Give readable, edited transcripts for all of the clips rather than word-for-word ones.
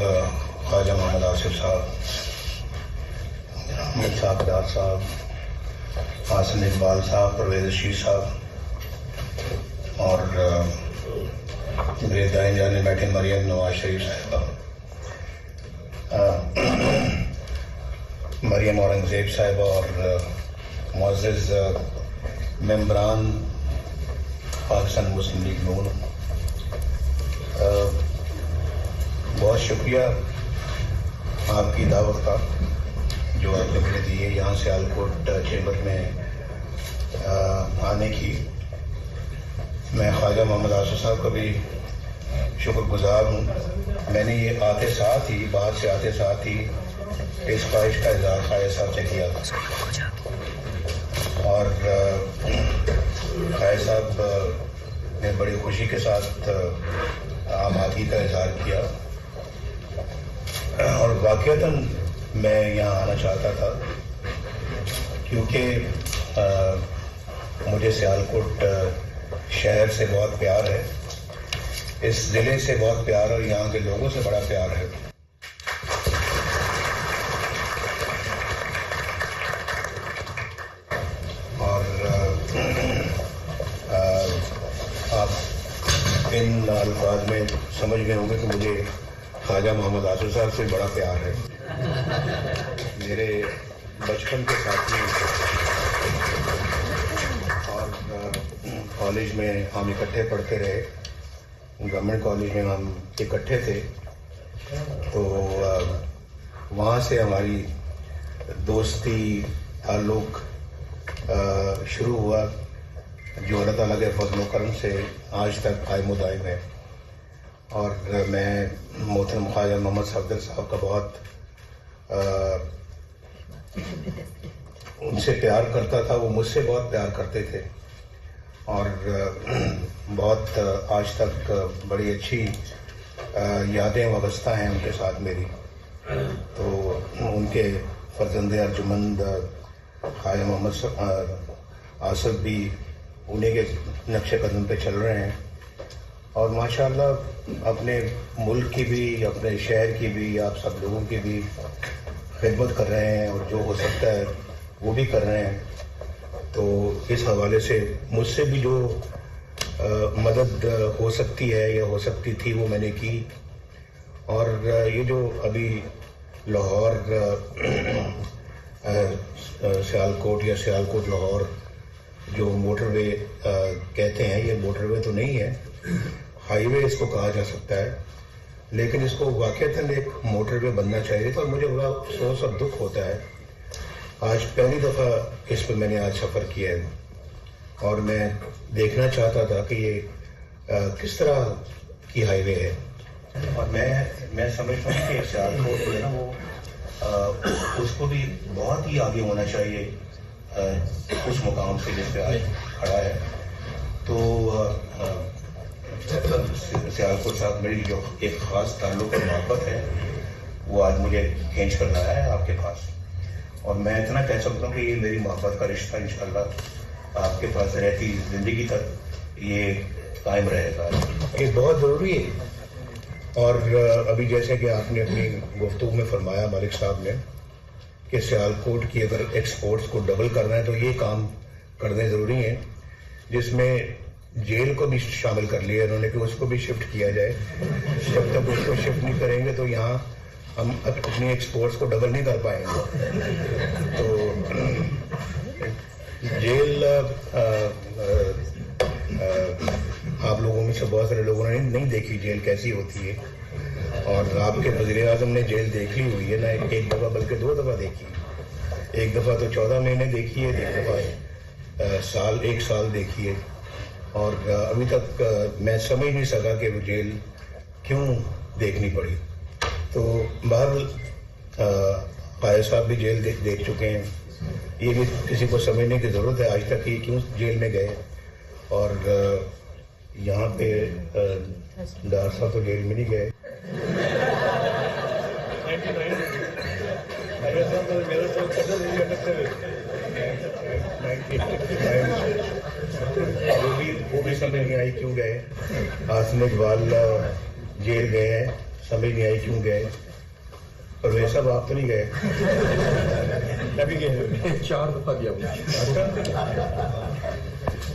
خواجہ محمد آصف صاحب، مصعب ڈار صاحب، حسن اقبال صاحب، پرویز رشید صاحب، اور میرے دائیں جانے بیٹھے مریم نواز شریف صاحبہ، مریم اورنگزیب صاحبہ، اور معزز ممبران پاکستان مسلم لیگ نون، بہت شکریہ آپ کی دعوت کا جو آپ نے مجھے دی ہے یہاں سے سیالکوٹ چیمبر میں آنے کی۔ میں خواجہ محمد آصف صاحب کا بھی شکر گزار ہوں۔ میں نے یہ باہر سے آتے ساتھ ہی اس خواہش کا اظہار خواجہ صاحب سے کیا تھا، اور خواجہ صاحب نے بڑی خوشی کے ساتھ آمادگی کا اظہار کیا، اور واقعتاً میں یہاں آنا چاہتا تھا کیونکہ مجھے سیالکوٹ شہر سے بہت پیار ہے، اس ضلع سے بہت پیار ہے، اور یہاں کے لوگوں سے بڑا پیار ہے۔ اور آپ ان الفاظ میں سمجھ گئے ہوں گے کہ مجھے خواجہ محمد آصف صاحب سے بڑا پیار ہے۔ میرے بچپن کے ساتھی اور کالج میں ہم اکٹھے پڑھتے رہے، گورنمنٹ کالج میں ہم اکٹھے تھے، تو وہاں سے ہماری دوستی تعلق شروع ہوا، جو اللہ تعالیٰ کے فضل و کرم سے آج تک قائم و دائم ہے۔ اور میں محترم خواجہ محمد صفدر صاحب کا بہت ان سے پیار کرتا تھا، وہ مجھ سے بہت پیار کرتے تھے، اور بہت آج تک بڑی اچھی یادیں وابستہ ہیں ان کے ساتھ میری۔ تو ان کے فرزند ارجمند خواجہ محمد آصف بھی انہیں کے نقش قدم پہ چل رہے ہیں، اور ماشاءاللہ اپنے ملک کی بھی، اپنے شہر کی بھی، آپ سب لوگوں کی بھی خدمت کر رہے ہیں، اور جو ہو سکتا ہے وہ بھی کر رہے ہیں۔ تو اس حوالے سے مجھ سے بھی جو مدد ہو سکتی ہے یا ہو سکتی تھی وہ میں نے کی، اور یہ جو ابھی لاہور سیالکوٹ یا سیالکوٹ لاہور جو موٹر وے کہتے ہیں، یہ موٹر وے تو نہیں ہے، ہائی وے اس کو کہا جا سکتا ہے، لیکن اس کو واقعتاً ایک موٹر وے بننا چاہیے تھا، اور مجھے بڑا افسوس اور دکھ ہوتا ہے۔ آج پہلی دفعہ اس پہ میں نے آج سفر کیا ہے، اور میں دیکھنا چاہتا تھا کہ یہ کس طرح کی ہائی وے ہے، اور میں سمجھتا ہوں کہ سیالکوٹ جو ہے نا وہ اس کو بھی بہت ہی آگے ہونا چاہیے اس مقام سے جس پہ آج کھڑا ہے۔ تو سیالکوٹ صاحب میری جو ایک خاص تعلق اور محبت ہے وہ آج مجھے کھینچ کر لایا ہے آپ کے پاس، اور میں اتنا کہہ سکتا ہوں کہ یہ میری محبت کا رشتہ انشاءاللہ آپ کے پاس رہتی زندگی تک یہ قائم رہے گا۔ یہ بہت ضروری ہے، اور ابھی جیسے کہ آپ نے اپنی گفتگو میں فرمایا مالک صاحب نے کہ سیالکوٹ کی اگر ایکسپورٹس کو ڈبل کرنا ہے تو یہ کام کرنے ضروری ہیں، جس میں جیل کو بھی شامل کر لیا انہوں نے کہ اس کو بھی شفٹ کیا جائے۔ جب تک اس کو شفٹ نہیں کریں گے تو یہاں ہم اپنی ایکسپورٹس کو ڈبل نہیں کر پائیں گے۔ تو جیل آپ لوگوں میں سے بہت سارے لوگوں نے نہیں دیکھی جیل کیسی ہوتی ہے، اور آپ کے وزیر اعظم نے جیل دیکھ لی ہوئی ہے، نہ ایک دفعہ بلکہ 2 دفعہ دیکھی، ایک دفعہ تو 14 مہینے دیکھی ہے، ایک دفعہ 1 سال دیکھی ہے، اور ابھی تک میں سمجھ نہیں سکا کہ وہ جیل کیوں دیکھنی پڑی۔ تو بہرحال خواجہ صاحب بھی جیل دیکھ چکے ہیں، یہ بھی کسی کو سمجھنے کی ضرورت ہے آج تک یہ کیوں جیل میں گئے، اور یہاں پہ ڈار صاحب تو جیل میں نہیں گئے۔ وہ بھی سمجھ نہیں آئی کیوں گئے۔ حسن اقبال جیل گئے ہیں سمجھ نہیں آئی کیوں گئے. پرویز صاحب آپ تو نہیں گئے؟ ابھی گئے 4 دفعہ گیا.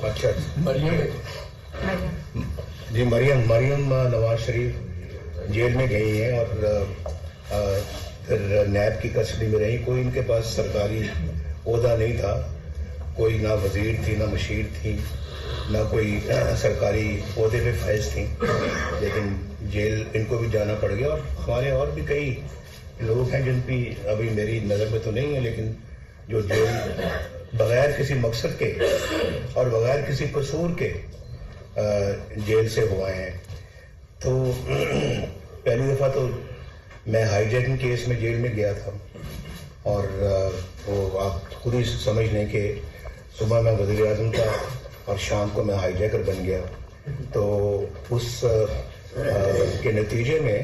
اچھا. مریم جی مریم نواز شریف جیل میں گئی ہیں اور پھر نیب کی کسٹڈی میں رہی. کوئی ان کے پاس سرکاری عہدہ نہیں تھا, کوئی نہ وزیر تھی نہ مشیر تھی نہ کوئی سرکاری عہدے پہ فائز تھیں, لیکن جیل ان کو بھی جانا پڑ گیا. اور ہمارے اور بھی کئی لوگ ہیں جن کی ابھی میری نظر میں تو نہیں ہے, لیکن جو جیل بغیر کسی مقصد کے اور بغیر کسی قصور کے جیل سے ہوئے ہیں. تو پہلی دفعہ تو میں ہائی جیکنگ کیس میں جیل میں گیا تھا, اور وہ آپ خود ہی سمجھ لیں کہ صبح میں وزیر اعظم تھا اور شام کو میں ہائی جیکر بن گیا. تو اس کے نتیجے میں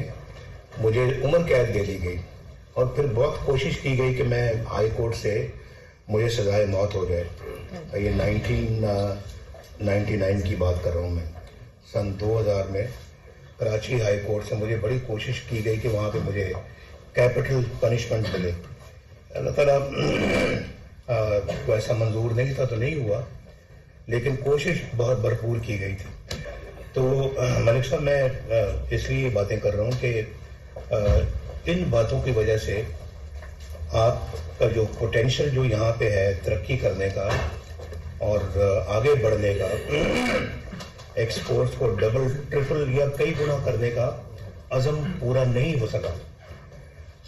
مجھے عمر قید دے دی گئی, اور پھر بہت کوشش کی گئی کہ میں ہائی کورٹ سے مجھے سزائے موت ہو جائے. یہ 1999 کی بات کر رہا ہوں میں. سن 2000 میں کراچی ہائی کورٹ سے مجھے بڑی کوشش کی گئی کہ وہاں پہ مجھے کیپٹل پنشمنٹ ملے. اللہ تعالیٰ کو ایسا منظور نہیں تھا تو نہیں ہوا, لیکن کوشش بہت بھرپور کی گئی تھی. تو ملک صاحب میں اس لیے باتیں کر رہا ہوں کہ ان باتوں کی وجہ سے آپ کا جو پوٹینشیل جو یہاں پہ ہے ترقی کرنے کا اور آگے بڑھنے کا, ایکسپورٹس کو ڈبل ٹرپل یا کئی گنا کرنے کا عزم پورا نہیں ہو سکا.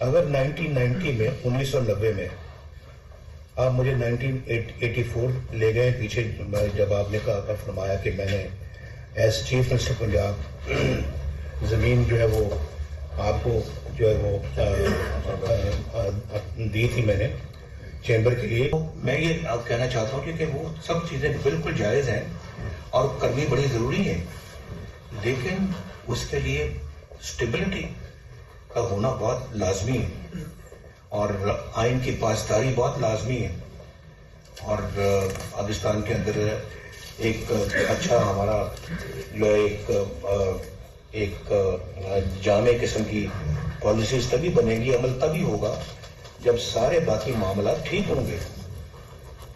اگر 1990 میں 1990 میں آپ مجھے 1984 لے گئے پیچھے, جب آپ نے فرمایا کہ میں نے ایز چیف منسٹر پنجاب زمین جو ہے وہ آپ کو جو ہے وہ دی تھی میں نے چیمبر کے لیے. میں یہ آپ کہنا چاہتا ہوں کہ وہ سب چیزیں بالکل جائز ہیں اور کرنی بڑی ضروری ہے, لیکن اس کے لیے اسٹیبلٹی کا ہونا بہت لازمی ہے اور آئین کی پاسداری بہت لازمی ہے. اور پاکستان کے اندر ایک اچھا ہمارا جو ایک جامع قسم کی پالیسیز تبھی بنے گی, عمل تبھی ہوگا جب سارے باقی معاملات ٹھیک ہوں گے.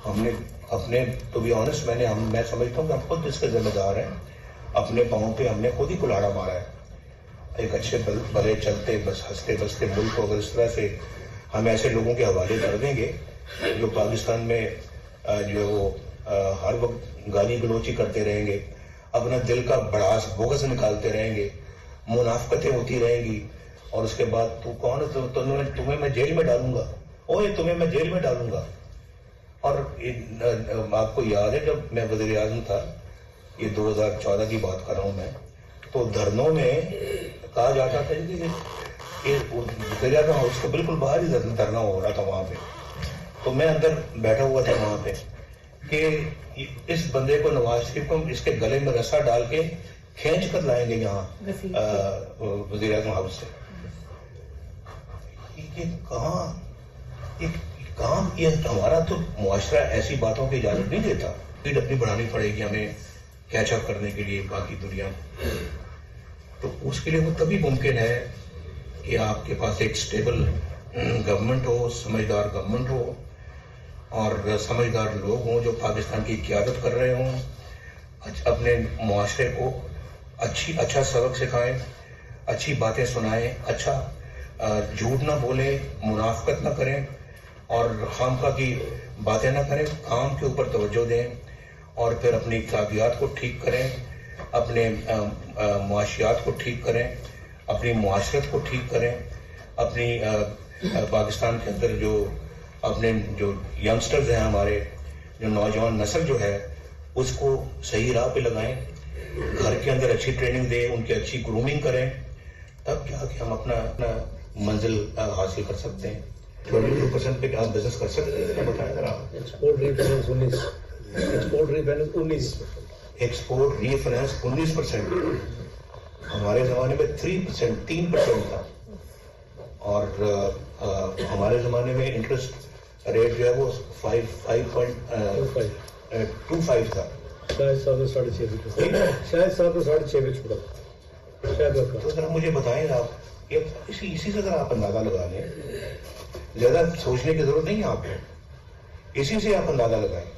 ہم نے اپنے تو بھی آنےسٹ میں سمجھتا ہوں کہ ہم خود اس کے ذمہ دار ہیں. اپنے پاؤں پہ ہم نے خود ہی کلاڑا مارا ہے. ایک اچھے بھلے چلتے بس ہنستے بستے ملک کو اگر اس طرح سے ہم ایسے لوگوں کے حوالے کر دیں گے جو پاکستان میں جو وہ ہر وقت گالی گلوچی کرتے رہیں گے, اپنا دل کا بڑاس بغض نکالتے رہیں گے, منافقتیں ہوتی رہیں گی, اور اس کے بعد تو کون ہے, تمہیں میں جیل میں ڈالوں گا, اوے تمہیں میں جیل میں ڈالوں گا. اور آپ کو یاد ہے جب میں وزیر اعظم تھا, یہ 2014 کی بات کر رہا ہوں میں, تو دھرنوں میں کہا جاتا تھا کہ وزیر اعظم ہاؤس کو بالکل باہر ہی دھرنا ہو رہا تھا وہاں پہ, تو میں اندر بیٹھا ہوا تھا وہاں پہ کہ اس بندے کو نواز شریف کو اس کے گلے میں رسا ڈال کے کھینچ کر لائیں گے یہاں وزیر اعظم ہاؤس سے. یہ ہمارا تو معاشرہ ایسی باتوں کی اجازت نہیں دیتا. اسپیڈ اپنی بڑھانی پڑے گی ہمیں کیچ اپ کرنے کے لیے باقی دنیا. تو اس کے لیے وہ تبھی ممکن ہے کہ آپ کے پاس ایک سٹیبل گورنمنٹ ہو, سمجھدار گورنمنٹ ہو, اور سمجھدار لوگ ہوں جو پاکستان کی قیادت کر رہے ہوں, اپنے معاشرے کو اچھا سبق سکھائیں, اچھی باتیں سنائیں, اچھا جھوٹ نہ بولیں, منافقت نہ کریں اور خامخواہ کی باتیں نہ کریں, کام کے اوپر توجہ دیں, اور پھر اپنی اخلاقیات کو ٹھیک کریں, اپنے معاشیات کو ٹھیک کریں, اپنی معاشرت کو ٹھیک کریں, اپنی پاکستان کے اندر جو اپنے جو ینگسٹرز ہیں, ہمارے جو نوجوان نسل جو ہے, اس کو صحیح راہ پہ لگائیں, گھر کے اندر اچھی ٹریننگ دیں, ان کی اچھی گرومنگ کریں, تب کیا کہ ہم اپنا منزل حاصل کر سکتے ہیں. 22% پہ آپ بزنس کر سکتے ہیں, بتائیں ذرا. ایکسپورٹ ری فائنانس 19%. ہمارے زمانے میں 3% تھا, اور ہمارے زمانے میں انٹرسٹ ریٹ جو ہے وہ 5.25 تھا. شاید صاحب نے 6.5 پہ چھوڑا. تو ذرا مجھے بتائیں آپ اسی سے اگر آپ اندازہ لگا لیں، زیادہ سوچنے کی ضرورت نہیں ہے آپ کو، اسی سے آپ اندازہ لگائیں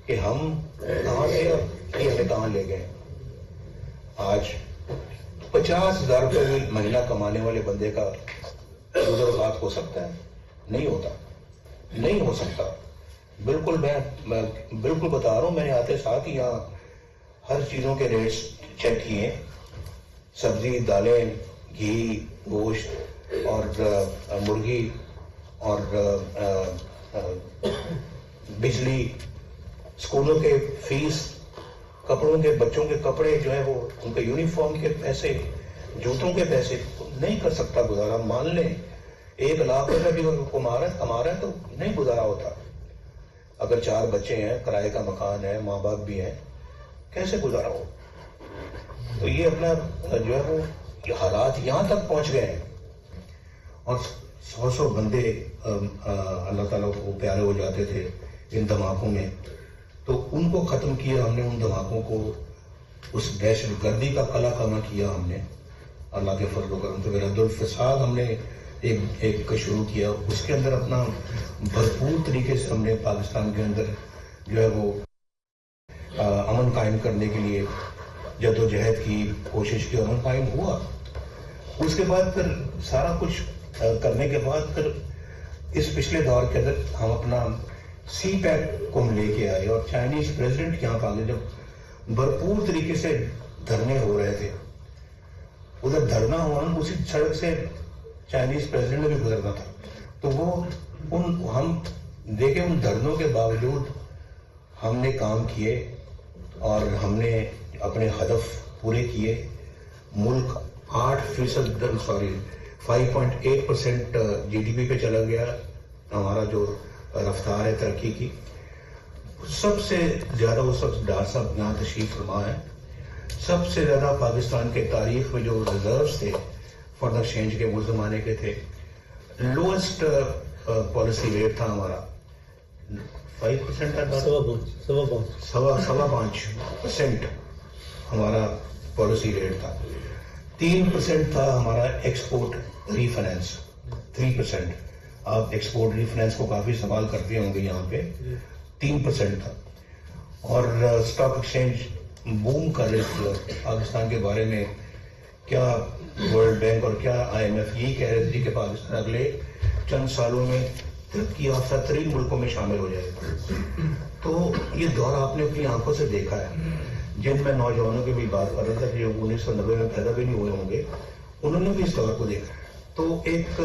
کہ ہم کہاں تھے اور یہ ہمیں کہاں لے گئے۔ آج 50,000 روپے مہینہ کمانے والے بندے کا گزر اوقات ہو سکتا ہے؟ نہیں ہوتا، نہیں ہو سکتا۔ بالکل میں بالکل بتا رہا ہوں، میں نے آتے ساتھ ہی یہاں ہر چیزوں کے ریٹس چیک کیے، سبزی، دالیں، گھی، گوشت اور مرغی اور بجلی، اسکولوں کے فیس، کپڑوں کے، بچوں کے کپڑے جو ہیں وہ ان کے یونیفارم کے پیسے، جوتوں کے پیسے، نہیں کر سکتا گزارا۔ مان لیں 1 لاکھ روپے بھی کما رہا ہے تو نہیں گزارا ہوتا۔ اگر 4 بچے ہیں، کرائے کا مکان ہے، ماں باپ بھی ہیں، کیسے گزارا ہو؟ تو یہ اپنا جو ہے وہ حالات یہاں تک پہنچ گئے ہیں، اور 100 بندے اللہ تعالیٰ کو پیارے ہو جاتے تھے ان دھماکوں میں، تو ان کو ختم کیا ہم نے، ان دھماکوں کو، اس دہشت گردی کا قلعہ کما کیا ہم نے اللہ کے فضل و کرم سے۔ رد الفساد ہم نے ایک شروع کیا، اس کے اندر اپنا بھرپور طریقے سے ہم نے پاکستان کے اندر جو ہے وہ امن قائم کرنے کے لیے جد و جہد کی، کوشش کی، امن قائم ہوا۔ اس کے بعد پھر سارا کچھ کرنے کے بعد پھر اس پچھلے دور کے اندر ہم اپنا سی پیک کو ہم لے کے آئے، اور چائنیز پریزیڈنٹ یہاں پہ جب بھرپور طریقے سے دھرنے ہو رہے تھے، ادھر دھرنا ہوا نا، اسی سڑک سے چائنیز پریزیڈنٹ بھی گزرنا تھا، تو وہ ہم دیکھیں ان دھرنوں کے باوجود ہم نے کام کیے اور ہم نے اپنے ہدف پورے کیے۔ ملک 5.8% جی ڈی پی پہ چلا گیا، ہمارا جو رفتار ہے ترقی کی۔ سب سے زیادہ وہ سب ڈار صاحب یہاں تشریف فرما ہے، سب سے زیادہ پاکستان کے تاریخ میں جو ریزروز تھے فارن ایکسچینج کے اس زمانے کے تھے، لوئسٹ پالیسی ریٹ تھا ہمارا 5%، 5.25% ہمارا پالیسی ریٹ تھا۔ 3% تھا ہمارا ایکسپورٹ ری فائنینس، 3%۔ آپ ایکسپورٹ ری فائنینس کو کافی استعمال کرتے ہوں گے یہاں پہ، 3% تھا۔ اور اسٹاک ایکسچینج بوم کر رہی تھی پاکستان کے بارے میں، کیا ورلڈ بینک اور کیا IMF یہی کہہ رہے تھے کہ پاکستان اگلے چند سالوں میں ترقی یافتہ ترین ملکوں میں شامل ہو جائے گا۔ تو یہ دور آپ نے اپنی آنکھوں سے دیکھا ہے، جن میں نوجوانوں کی بھی بات کر رہا تھا جو 1990 میں پیدا بھی نہیں ہوئے ہوں گے، انہوں نے بھی اس دور کو دیکھا۔ تو ایک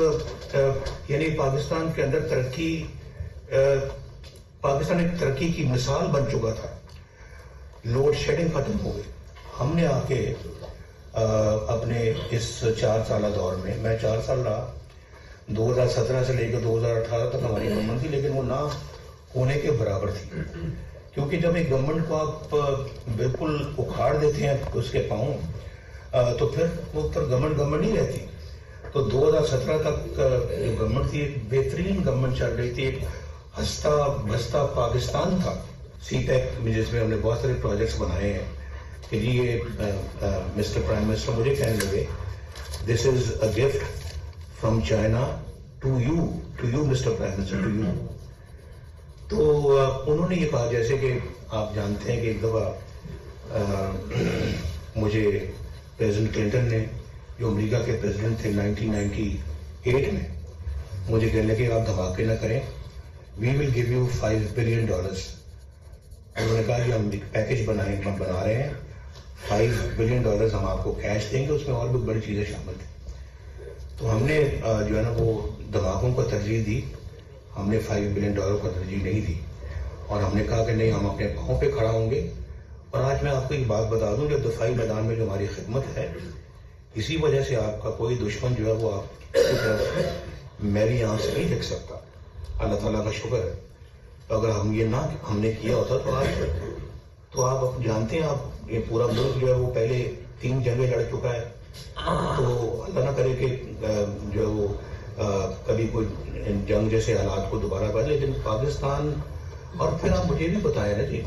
یعنی پاکستان کے اندر پاکستان ایک ترقی کی مثال بن چکا تھا۔ لوڈ شیڈنگ ختم ہو گئی۔ ہم نے آ کے اپنے اس 4 سالہ دور میں، میں 4 سال رہا، 2017 سے لے کے 2018 تک ہماری گورنمنٹ تھی، لیکن وہ نہ ہونے کے برابر تھی، کیونکہ جب ایک گورنمنٹ کو آپ بالکل اکھاڑ دیتے ہیں اس کے پاؤں، تو پھر وہ پر گورنمنٹ نہیں رہتی۔ تو 2017 تک جو گورنمنٹ تھی ایک بہترین گورنمنٹ چل رہی تھی، ایک ہنستا بستا پاکستان تھا۔ سی پیک میں جس میں ہم نے بہت سارے پروجیکٹس بنائے ہیں کہ جی یہ مسٹر پرائم منسٹر مجھے کہنے لگے this is a gift from China to you mister prime minister, to you. تو انہوں نے یہ کہا، جیسے کہ آپ جانتے ہیں کہ ایک دفعہ مجھے پریزیڈنٹ کلنٹن نے، جو امریکہ کے پریزیڈنٹ تھے 1998 میں، مجھے کہنے لگے آپ دھماکے نہ کریں، وی ول گیو یو $5 بلین۔ انہوں نے کہا کہ ہم پیکج بنا رہے ہیں، $5 بلین ہم آپ کو کیش دیں گے، اس میں اور بھی بڑی چیزیں شامل تھیں۔ تو ہم نے جو ہے نا وہ دھماکوں کو ترجیح دی، ہم نے $5 بلین کو ترجیح نہیں دی، اور ہم نے کہا کہ نہیں، ہم اپنے پاؤں پہ کھڑا ہوں گے۔ اور آج میں آپ کو ایک بات بتا دوں، جو دفاعی میدان میں جو ہماری خدمت ہے، اسی وجہ سے آپ کا کوئی دشمن جو ہے وہ آپ کی طرف میری آنکھ سے نہیں دیکھ سکتا۔ اللہ تعالیٰ کا شکر ہے۔ تو اگر ہم نے کیا ہوتا تو آپ جانتے ہیں، آپ یہ پورا ملک جو ہے وہ پہلے 3 جنگیں لڑ چکا ہے، تو اللہ نہ کرے کہ جو ہے وہ کبھی کوئی جنگ جیسے حالات کو دوبارہ پائے، لیکن پاکستان، اور پھر آپ مجھے بھی بتائیں نا جی،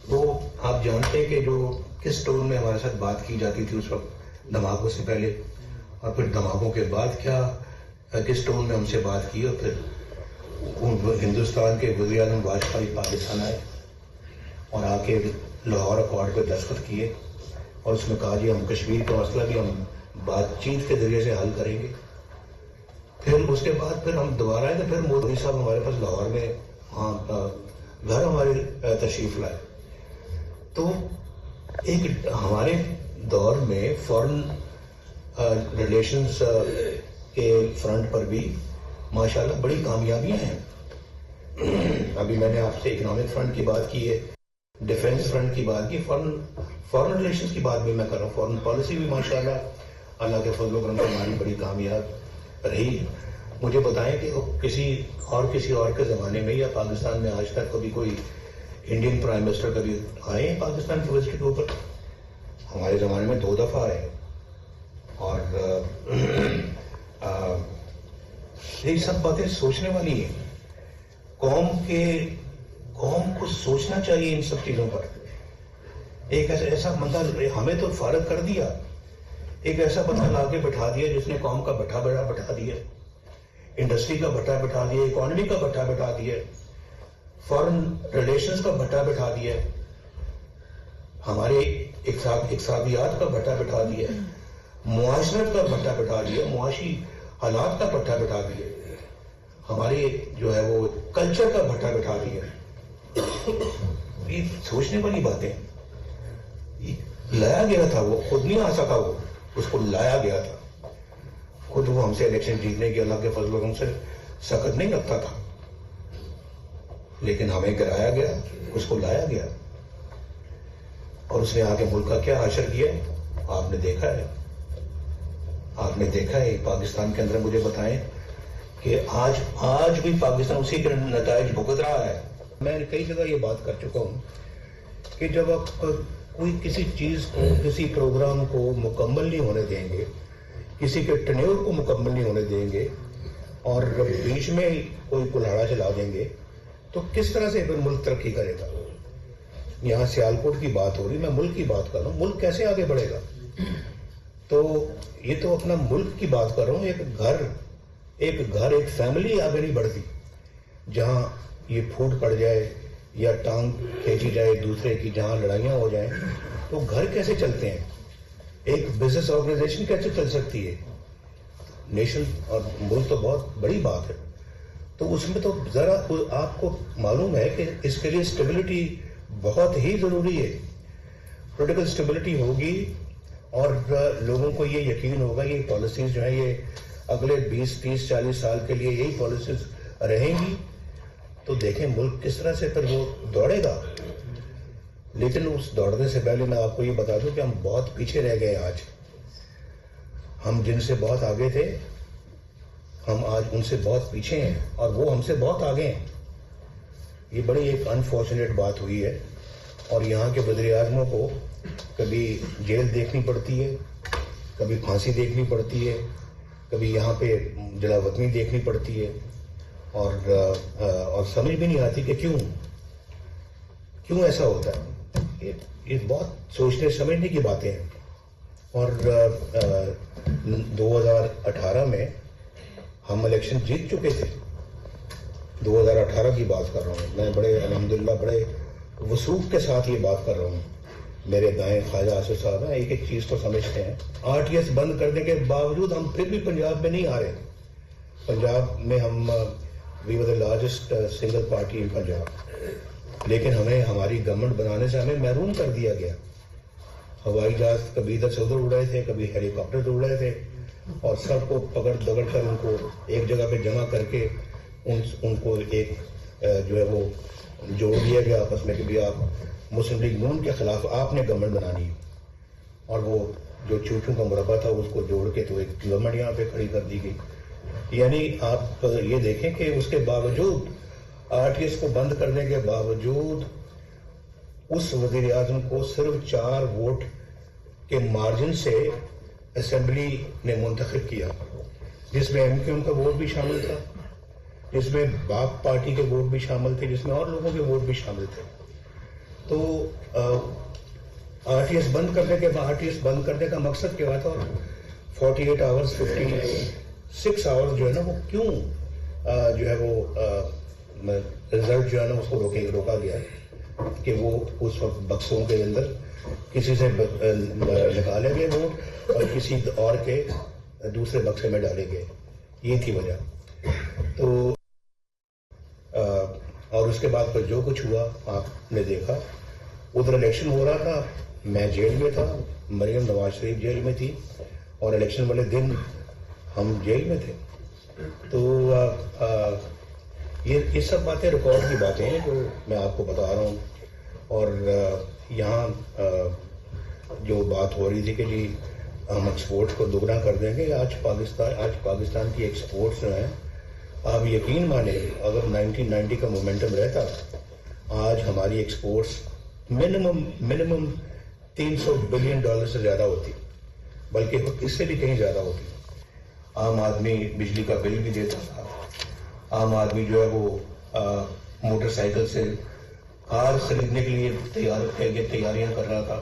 وہ آپ جانتے ہیں کہ جو کس ٹون میں ہمارے ساتھ بات کی جاتی تھی اس وقت دھماکوں سے پہلے، اور پھر دھماکوں کے بعد کیا کس ٹون میں ہم سے بات کی، اور پھر ہندوستان کے وزیر اعظم واجپئی پاکستان آئے اور آ کے لاہور اکارڈ پہ دستخط کیے، اور اس میں کہا جی ہم کشمیر کا مسئلہ بھی ہم بات چیت کے ذریعے سے حل کریں گے۔ پھر اس کے بعد پھر ہم دوبارہ آئے تو پھر مودی صاحب ہمارے پاس لاہور میں گھر ہمارے تشریف لائے۔ تو ایک ہمارے دور میں فارن ریلیشنز کے فرنٹ پر بھی ماشاءاللہ بڑی کامیابیاں ہیں۔ ابھی میں نے آپ سے اکنامک فرنٹ کی بات کی ہے، ڈیفنس فرنٹ کی بات کی، فارن ریلیشنز کی بات بھی میں کر رہا ہوں۔ فارن پالیسی بھی ماشاءاللہ اللہ کے فضل و کرم سے ہماری بڑی کامیاب رہی۔ مجھے بتائیں کہ کسی اور کے زمانے میں یا پاکستان میں آج تک کبھی کوئی انڈین پرائم منسٹر کبھی آئے ہیں پاکستان کی وزٹ کے اوپر؟ ہمارے زمانے میں 2 دفعہ آئے، اور یہ سب باتیں سوچنے والی ہیں۔ قوم کو سوچنا چاہیے ان سب چیزوں پر۔ ایک ایسا بندہ ہمیں تو فارغ کر دیا، ایک ایسا بندہ لا کے بٹھا دیا جس نے قوم کا بٹھا بٹھا دیا، انڈسٹری کا بٹھا بٹھا دیا، اکانومی کا بٹھا بٹھا دیا، فارن ریلیشنز کا بٹھا بٹھا دیا، ہمارے اقتصادیات کا بٹھا بٹھا دیا، معاشرت کا بٹھا بٹھا دیا، معاشی حالات کا بٹھا بٹھا دیا، ہمارے جو ہے وہ کلچر کا بٹھا بٹھا دیا۔ یہ سوچنے والی باتیں، لایا گیا تھا، وہ خود نہیں آ سکا، وہ اس کو لایا گیا تھا خود۔ وہ ہم سے الیکشن جیتنے کی اللہ کے فضل و کرم سے سخت نہیں رکھتا تھا، لیکن ہمیں گرایا گیا، اس کو لایا گیا، اور اس نے آ کے ملک کا کیا حشر کیا آپ نے دیکھا ہے۔ آپ نے دیکھا ہے پاکستان کے اندر، مجھے بتائیں کہ آج بھی پاکستان اسی کے نتائج بھگت رہا ہے۔ میں نے کئی جگہ یہ بات کر چکا ہوں کہ جب آپ کوئی کسی چیز کو، کسی پروگرام کو مکمل نہیں ہونے دیں گے، کسی کے ٹینیور کو مکمل نہیں ہونے دیں گے، اور بیچ میں کوئی کلہاڑا چلا دیں گے، تو کس طرح سے پھر ملک ترقی کرے گا؟ یہاں سیالکوٹ کی بات ہو رہی، میں ملک کی بات کر رہا ہوں، ملک کیسے آگے بڑھے گا؟ تو یہ تو اپنا ملک کی بات کر رہا ہوں۔ ایک فیملی آگے نہیں بڑھتی جہاں یہ پھوٹ پڑ جائے یا ٹانگ کھینچی جائے دوسرے کی، جہاں لڑائیاں ہو جائیں، تو گھر کیسے چلتے ہیں؟ ایک بزنس آرگنائزیشن کیسے چل سکتی ہے؟ نیشن اور ملک تو بہت بڑی بات ہے۔ تو اس میں تو ذرا آپ کو معلوم ہے کہ اس کے لیے اسٹیبلٹی بہت ہی ضروری ہے۔ پولیٹیکل اسٹیبلٹی ہوگی اور لوگوں کو یہ یقین ہوگا یہ پالیسیز جو ہیں یہ اگلے 20, 30, 40 سال کے لیے یہی پالیسیز رہیں گی، تو دیکھیں ملک کس طرح سے پھر وہ دوڑے گا۔ لیکن اس دوڑنے سے پہلے میں آپ کو یہ بتا دوں کہ ہم بہت پیچھے رہ گئے۔ آج ہم جن سے بہت آگے تھے، ہم آج ان سے بہت پیچھے ہیں، اور وہ ہم سے بہت آگے ہیں۔ یہ بڑی ایک انفارچونیٹ بات ہوئی ہے، اور یہاں کے وزیر اعظموں کو کبھی جیل دیکھنی پڑتی ہے، کبھی پھانسی دیکھنی پڑتی ہے، کبھی یہاں پہ جلا وطنی دیکھنی پڑتی ہے، اور سمجھ بھی نہیں آتی کہ کیوں ایسا ہوتا ہے۔ یہ بہت سوچنے سمجھنے کی باتیں ہیں۔ اور 2018 میں ہم الیکشن جیت چکے تھے، 2018 کی بات کر رہا ہوں میں، بڑے الحمدللہ بڑے وثوق کے ساتھ یہ بات کر رہا ہوں۔ میرے دائیں خواجہ آصف صاحب ہیں، ایک چیز تو سمجھتے ہیں، RTS بند کرنے کے باوجود ہم پھر بھی پنجاب میں نہیں ہارے۔ پنجاب میں ہم وی ور دی لارجسٹ سنگل پارٹی ان پنجاب، لیکن ہمیں ہماری گورنمنٹ بنانے سے ہمیں محروم کر دیا گیا۔ ہوائی جہاز کبھی ادھر سے ادھر اڑ رہے تھے، کبھی ہیلی کاپٹر اڑ رہے تھے، اور سب کو پکڑ دگڑ کر ان کو ایک جگہ پہ جمع کر کے ان کو ایک جو ہے وہ جوڑ دیا گیا آپس میں کہ بھی آپ مسلم لیگ نون کے خلاف آپ نے گورنمنٹ بنانی، اور وہ جو چوٹوں کا مربع تھا اس کو جوڑ کے تو ایک گورنمنٹ یہاں پہ کھڑی کر دی گئی۔ یعنی آپ یہ دیکھیں کہ اس کے باوجود RTS کو بند کرنے کے باوجود اس وزیر اعظم کو صرف 4 ووٹ کے مارجن سے اسمبلی نے منتخب کیا، جس میں MQM کا ووٹ بھی شامل تھا، جس میں باپ پارٹی کے ووٹ بھی شامل تھے، جس میں اور لوگوں کے ووٹ بھی شامل تھے۔ تو RTS بند کرنے کا مقصد کیا تھا؟ 48 آورس 56 آورس جو ہے نا وہ کیوں جو ہے وہ رزلٹ جو ہے نا اس کو روکا گیا کہ وہ اس وقت بکسوں کے اندر کسی سے نکالے گئے ووٹ اور کسی اور کے دوسرے بکسے میں ڈالے گئے. یہ تھی وجہ. تو اور اس کے بعد پھر جو کچھ ہوا آپ نے دیکھا. ادھر الیکشن ہو رہا تھا, میں جیل میں تھا, مریم نواز شریف جیل میں تھی, اور الیکشن والے دن ہم جیل میں تھے. تو یہ سب باتیں ریکارڈ کی باتیں ہیں جو میں آپ کو بتا رہا ہوں. اور یہاں جو بات ہو رہی تھی کہ جی ہم ایکسپورٹس کو دگنا کر دیں گے, آج پاکستان کی ایکسپورٹس جو ہیں, آپ یقین مانیں اگر 1990 کا مومنٹم رہتا آج ہماری ایکسپورٹس منیمم $300 بلین سے زیادہ ہوتی, بلکہ اس سے بھی کہیں زیادہ ہوتی. عام آدمی بجلی کا بل بھی دیتا تھا, عام آدمی جو ہے وہ موٹر سائیکل سے کار خریدنے کے لیے تیاریاں کر رہا تھا,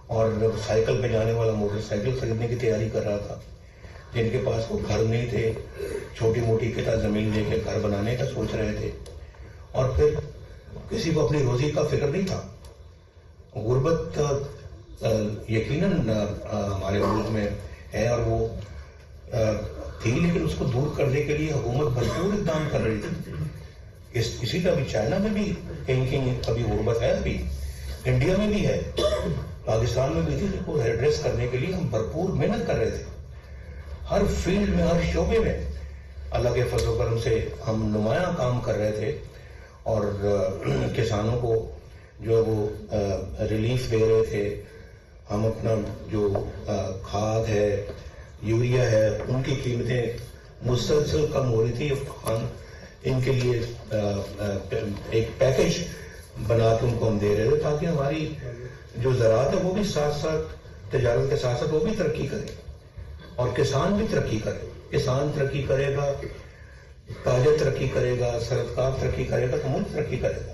اور سائیکل پہ جانے والا موٹر سائیکل خریدنے کی تیاری کر رہا تھا. جن کے پاس کوئی گھر نہیں تھے, چھوٹی موٹی قطع زمین لے کے گھر بنانے کا سوچ رہے تھے, اور پھر کسی کو اپنی روزی کا فکر نہیں تھا. غربت یقیناً ہمارے ملک میں ہے اور وہ تھی, لیکن اس کو دور کرنے کے لیے حکومت بھرپور اقدام کر رہی تھی. اسی طرح چائنا میں بھی کہیں ابھی غربت ہے, ابھی انڈیا میں بھی ہے, پاکستان میں بھی تھی, جس کو ایڈریس کرنے کے لیے ہم بھرپور محنت کر رہے تھے. ہر فیلڈ میں, ہر شعبے میں اللہ کے فضل و کرم سے ہم نمایاں کام کر رہے تھے, اور کسانوں کو جو ہے وہ ریلیف دے رہے تھے. ہم اپنا جو کھاد ہے, یوریا ہے, ان کی قیمتیں مسلسل کم ہو رہی تھی. ان کے لیے ایک پیکج بنا کے ان کو ہم دے رہے تھے, تاکہ ہماری جو زراعت ہے وہ بھی ساتھ ساتھ, تجارت کے ساتھ ساتھ وہ بھی ترقی کرے, اور کسان بھی ترقی کرے. کسان ترقی کرے گا, تاجر ترقی کرے گا, صنعت کار ترقی کرے گا, تو ملک ترقی کرے گا.